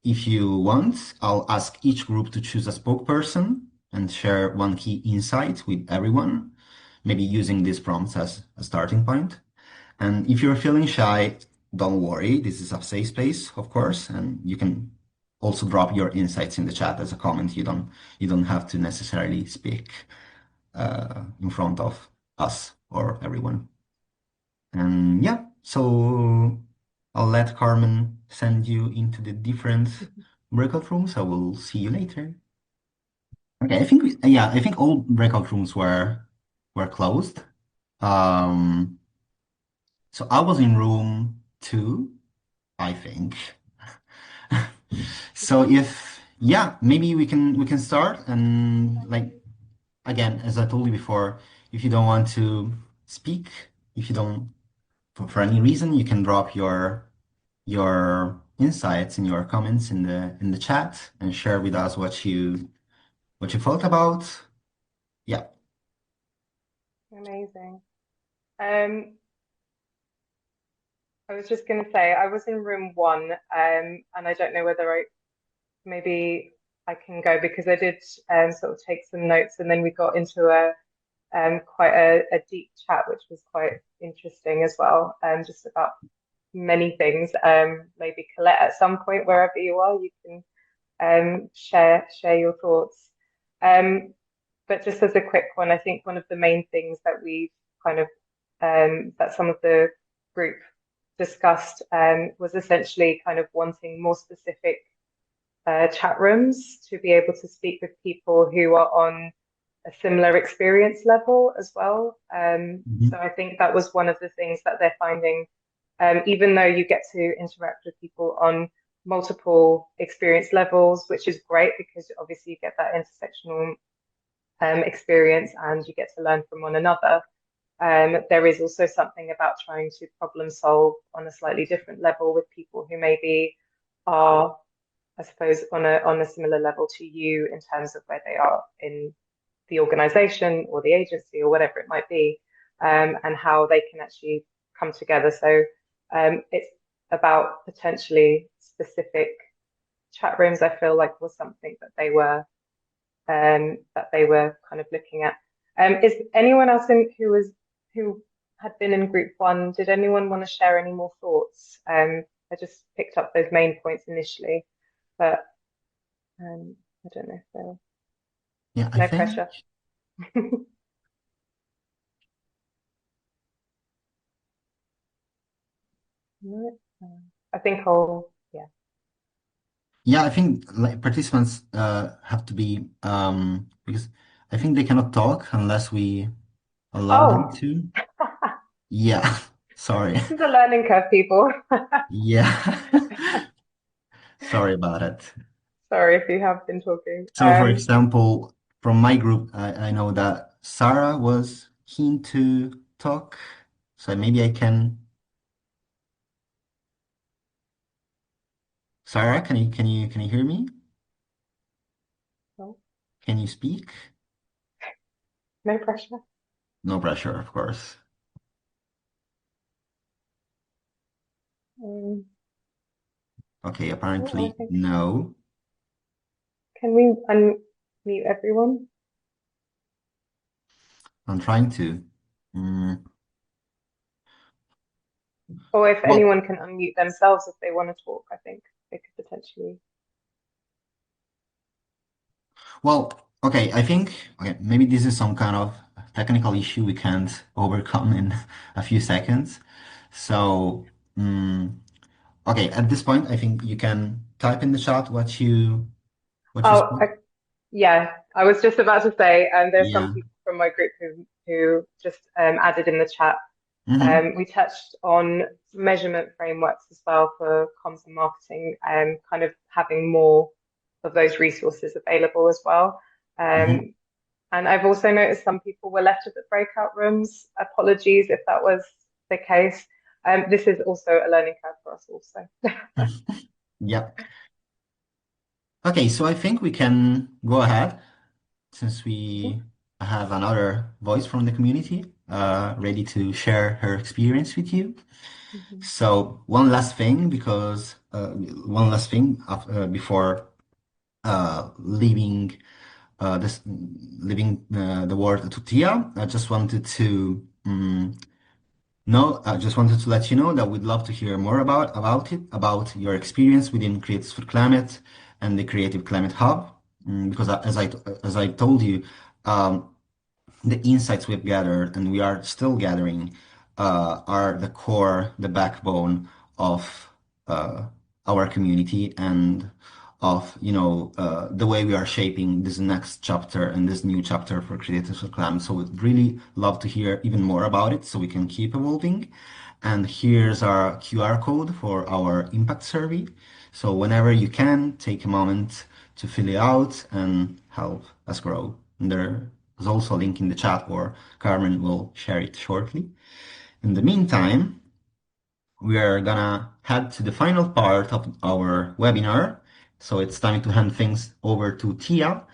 if you want, I'll ask each group to choose a spokesperson and share one key insight with everyone, maybe using these prompts as a starting point. And if you're feeling shy, don't worry. This is a safe space, of course, and you can also drop your insights in the chat as a comment. You don't have to necessarily speak in front of us or everyone. And yeah, so I'll let Carmen send you into the different breakout rooms. I will see you later. Okay, I think all breakout rooms were closed. So I was in room 2, I think. So maybe we can start, and like again, as I told you before, if you don't want to speak, if you don't for any reason, you can drop your insights and your comments in the chat and share with us what you thought about. Yeah. Amazing. I was just going to say I was in room 1, and I don't know whether maybe I can go because I did sort of take some notes, and then we got into quite a deep chat, which was quite interesting as well, just about many things. Maybe Colette, at some point, wherever you are, you can share your thoughts. But just as a quick one, I think one of the main things that we've kind of that some of the group discussed was essentially kind of wanting more specific chat rooms to be able to speak with people who are on a similar experience level as well. Mhm. So I think that was one of the things that they're finding, even though you get to interact with people on multiple experience levels, which is great because obviously you get that intersectional experience and you get to learn from one another. There is also something about trying to problem solve on a slightly different level with people who maybe are, I suppose, on a similar level to you in terms of where they are in the organization or the agency or whatever it might be, and how they can actually come together. So it's about potentially specific chat rooms. I feel like was something that they were kind of looking at. Is anyone else who had been in group 1? Did anyone want to share any more thoughts? I just picked up those main points initially, but I don't know if there Yeah, I no think. pressure. No, I think Yeah, I think like participants have to be because I think they cannot talk unless we allow them Oh, to. Yeah, sorry. this is a learning curve, people. Yeah, sorry about it. Sorry if you have been talking. So, for example, from my group, I know that Sarah was keen to talk, so maybe I can. Sarah, can you hear me? No, Can you speak? no pressure. No pressure, of course. Um, Okay, oh, I apparently think no. can we unmute everyone? I'm trying to. Mm, Or if well, anyone can unmute themselves if they want to talk, I think they could potentially. well, okay, I think okay, maybe this is some kind of technical issue we can't overcome in a few seconds. So, mm, okay, at this point, I think you can type in the chat what you Oh, speak. yeah, I was just about to say, there's some Yeah. people from my group who just added in the chat. Hmm. We touched on measurement frameworks as well for comms and marketing, kind of having more of those resources available as well. Mhm. And I've also noticed some people were left at the breakout rooms. Apologies if that was the case. This is also a learning curve for us also. Yeah. Okay, so I think we can go ahead since we have another voice from the community ready to share her experience with you. Mhm. So one last thing before leaving the word to Tia, I just wanted to no, I just wanted to let you know that we'd love to hear more about your experience within Creatives for Climate and the Creative Climate Hub. Because as I told you, um, the insights we've gathered and we are still gathering are the core, the backbone of our community and of the way we are shaping this next chapter and this new chapter for Creatives for Climate. So we'd really love to hear even more about it so we can keep evolving. And here's our QR code for our impact survey. So whenever you can, take a moment to fill it out and help us grow. And there's also a link in the chat, or Carmen will share it shortly. In the meantime, we are gonna head to the final part of our webinar. So it's time to hand things over to Tia,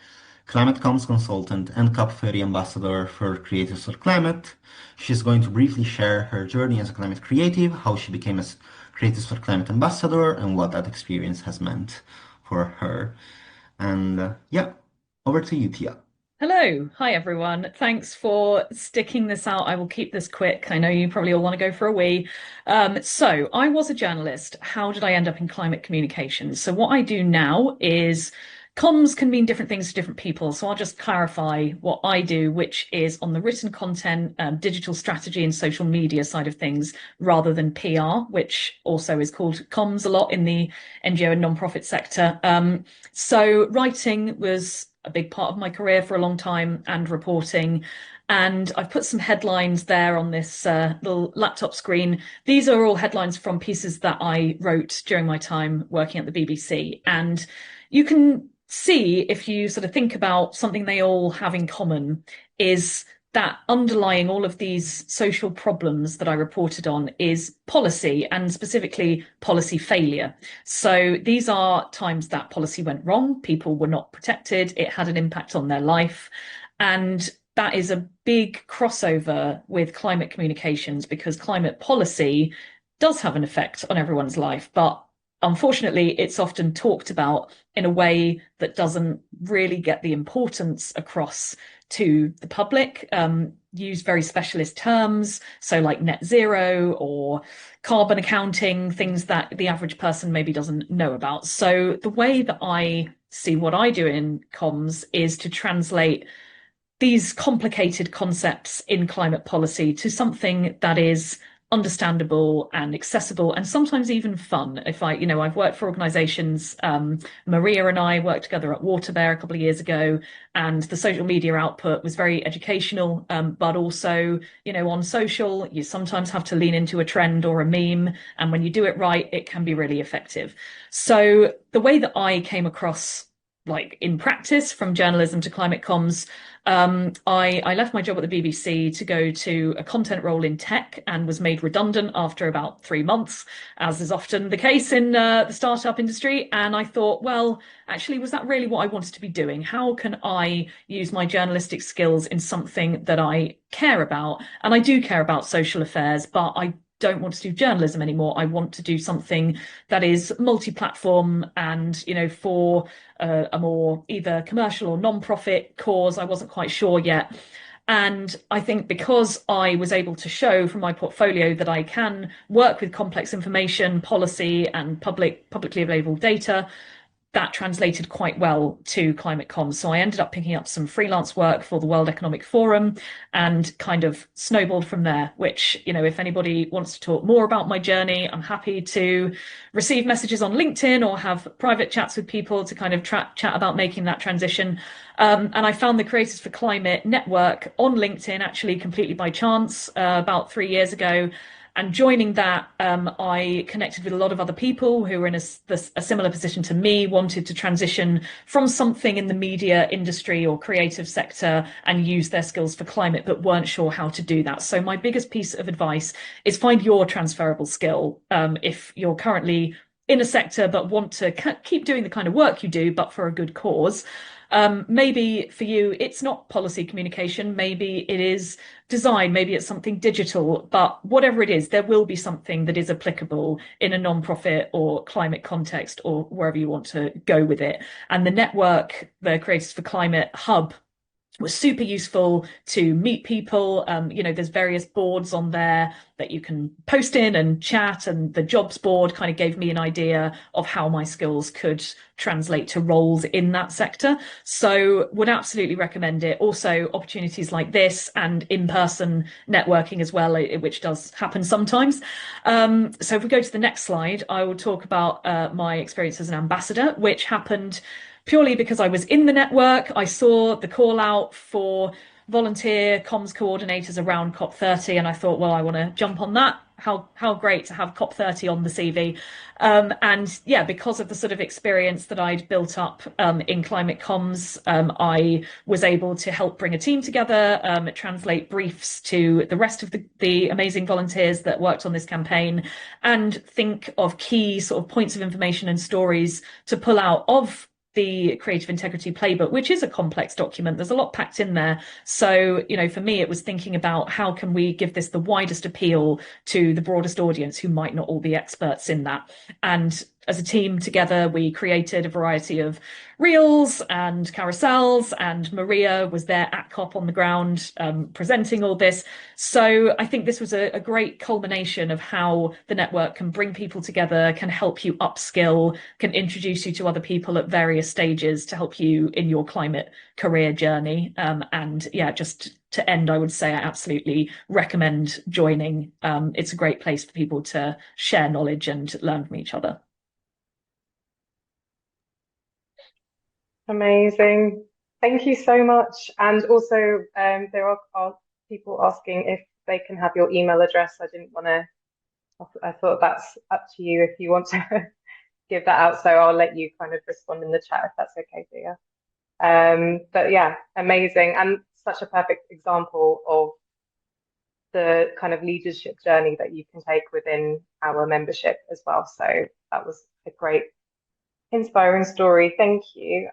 Climate Comms consultant and COP30 ambassador for Creators for Climate. She's going to briefly share her journey as a climate creative, how she became a Creators for Climate ambassador, and what that experience has meant for her. And yeah, over to you, Tia. Hello. Hi, everyone. Thanks for sticking this out. I will keep this quick. I know you probably all want to go for a wee. So I was a journalist. How did I end up in climate communications? So what I do now is comms can mean different things to different people. So I'll just clarify what I do, which is on the written content, digital strategy and social media side of things, rather than PR, which also is called comms a lot in the NGO and nonprofit sector. So writing was a big part of my career for a long time, and reporting. And I've put some headlines there on this little laptop screen. These are all headlines from pieces that I wrote during my time working at the BBC. And you can see, if you sort of think about something they all have in common, is that underlying all of these social problems that I reported on is policy, and specifically policy failure. So these are times that policy went wrong, people were not protected, it had an impact on their life. And that is a big crossover with climate communications, because climate policy does have an effect on everyone's life, but unfortunately, it's often talked about in a way that doesn't really get the importance across to the public. Use very specialist terms, so like net zero or carbon accounting, things that the average person maybe doesn't know about. So the way that I see what I do in comms is to translate these complicated concepts in climate policy to something that is understandable and accessible, and sometimes even fun. I've worked for organizations, Maria and I worked together at Water Bear a couple of years ago, and the social media output was very educational, but also, on social, you sometimes have to lean into a trend or a meme, and when you do it right, it can be really effective. So the way that I came across, like in practice, from journalism to climate comms, I left my job at the BBC to go to a content role in tech, and was made redundant after about 3 months, as is often the case in the startup industry. And I thought, well, actually, was that really what I wanted to be doing? How can I use my journalistic skills in something that I care about? And I do care about social affairs, but I don't want to do journalism anymore. I want to do something that is multi-platform and, for a more either commercial or non-profit cause. I wasn't quite sure yet. And I think because I was able to show from my portfolio that I can work with complex information, policy, and publicly available data, that translated quite well to climate comms. So I ended up picking up some freelance work for the World Economic Forum, and kind of snowballed from there, which, if anybody wants to talk more about my journey, I'm happy to receive messages on LinkedIn or have private chats with people to kind of chat about making that transition. And I found the Creators for Climate network on LinkedIn, actually completely by chance, about 3 years ago. And joining that, I connected with a lot of other people who were in a similar position to me, wanted to transition from something in the media industry or creative sector and use their skills for climate, but weren't sure how to do that. So my biggest piece of advice is find your transferable skill. If you're currently in a sector but want to keep doing the kind of work you do, but for a good cause. Maybe for you, it's not policy communication. Maybe it is design. Maybe it's something digital. But whatever it is, there will be something that is applicable in a non-profit or climate context or wherever you want to go with it. And the network, the Creators for Climate Hub, was super useful to meet people. There's various boards on there that you can post in and chat, and the jobs board kind of gave me an idea of how my skills could translate to roles in that sector. So would absolutely recommend it. Also, opportunities like this and in-person networking as well, which does happen sometimes. So if we go to the next slide, I will talk about my experience as an ambassador, which happened purely because I was in the network. I saw the call out for volunteer comms coordinators around COP30, and I thought, well, I want to jump on that. How great to have COP30 on the CV. And yeah, because of the sort of experience that I'd built up in climate comms, I was able to help bring a team together, translate briefs to the rest of the amazing volunteers that worked on this campaign, and think of key sort of points of information and stories to pull out of the Creative Integrity Playbook, which is a complex document. There's a lot packed in there. So, for me, it was thinking about how can we give this the widest appeal to the broadest audience who might not all be experts in that. And as a team together, we created a variety of reels and carousels, and Maria was there at COP on the ground presenting all this. So I think this was a great culmination of how the network can bring people together, can help you upskill, can introduce you to other people at various stages to help you in your climate career journey. And yeah, just to end, I would say I absolutely recommend joining. It's a great place for people to share knowledge and learn from each other. Amazing. Thank you so much. And also, there are people asking if they can have your email address. I thought that's up to you if you want to give that out. So I'll let you kind of respond in the chat if that's okay for you. But yeah, amazing. And such a perfect example of the kind of leadership journey that you can take within our membership as well. So that was a great inspiring story. Thank you.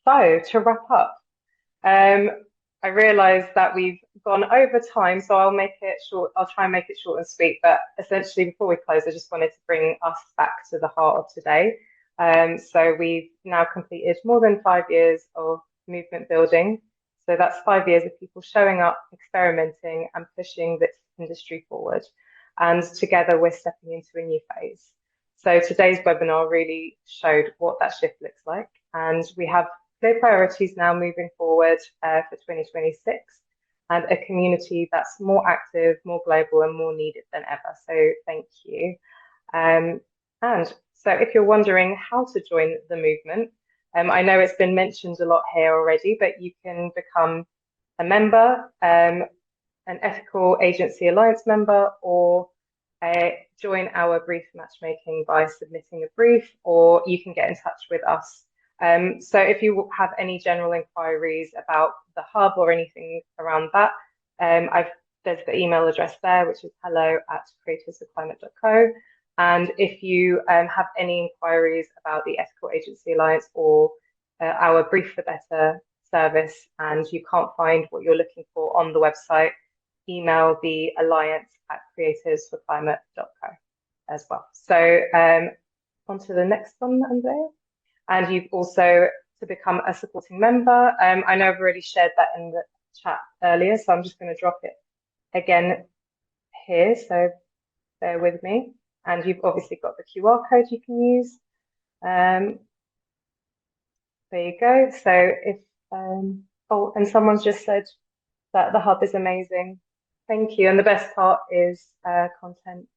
So to wrap up, I realise that we've gone over time, so I'll make it short. I'll try and make it short and sweet. But essentially, before we close, I just wanted to bring us back to the heart of today. So we've now completed more than 5 years of movement building. So that's 5 years of people showing up, experimenting, and pushing this industry forward. And together, we're stepping into a new phase. So today's webinar really showed what that shift looks like, and we have clear priorities now moving forward for 2026, and a community that's more active, more global, and more needed than ever. So thank you. And so if you're wondering how to join the movement, I know it's been mentioned a lot here already, but you can become a member, an Ethical Agency Alliance member, or join our brief matchmaking by submitting a brief, or you can get in touch with us. So if you have any general inquiries about the hub or anything around that, there's the email address there, which is hello@creatorsforclimate.co. And if you have any inquiries about the Ethical Agency Alliance or our Brief for Better service, and you can't find what you're looking for on the website, email the alliance@creatorsforclimate.co as well. So on to the next one, Andrea. And you've also, to become a supporting member, I know I've already shared that in the chat earlier, so I'm just going to drop it again here, so bear with me. And you've obviously got the QR code you can use. There you go. So if, oh, and someone's just said that the hub is amazing. Thank you. And the best part is content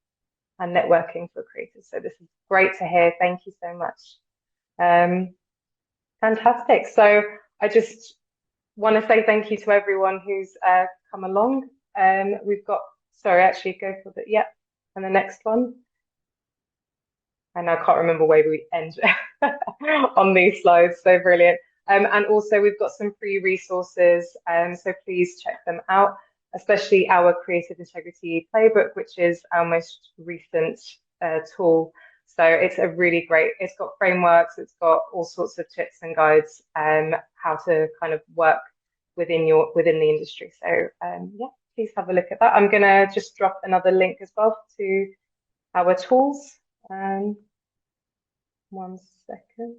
and networking for creators. So this is great to hear. Thank you so much. Fantastic. So I just want to say thank you to everyone who's come along. We've got sorry, actually go for the, yeah, and the next one. And I can't remember where we end on these slides, so brilliant. And also we've got some free resources, so please check them out, especially our Creative Integrity Playbook, which is our most recent tool. So it's a really great, it's got frameworks, it's got all sorts of tips and guides, how to kind of work within the industry. So yeah, please have a look at that. I'm gonna just drop another link as well to our tools. 1 second.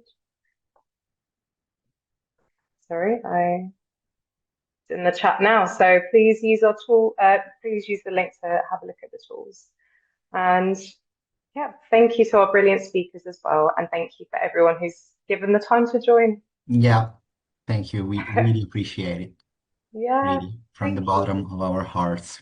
Sorry, it's in the chat now. So please use our tool. Please use the link to have a look at the tools. And yeah, thank you to our brilliant speakers as well, and thank you for everyone who's given the time to join. Yeah, thank you. We really appreciate it. Yeah, Really, from the thank you. bottom of our hearts.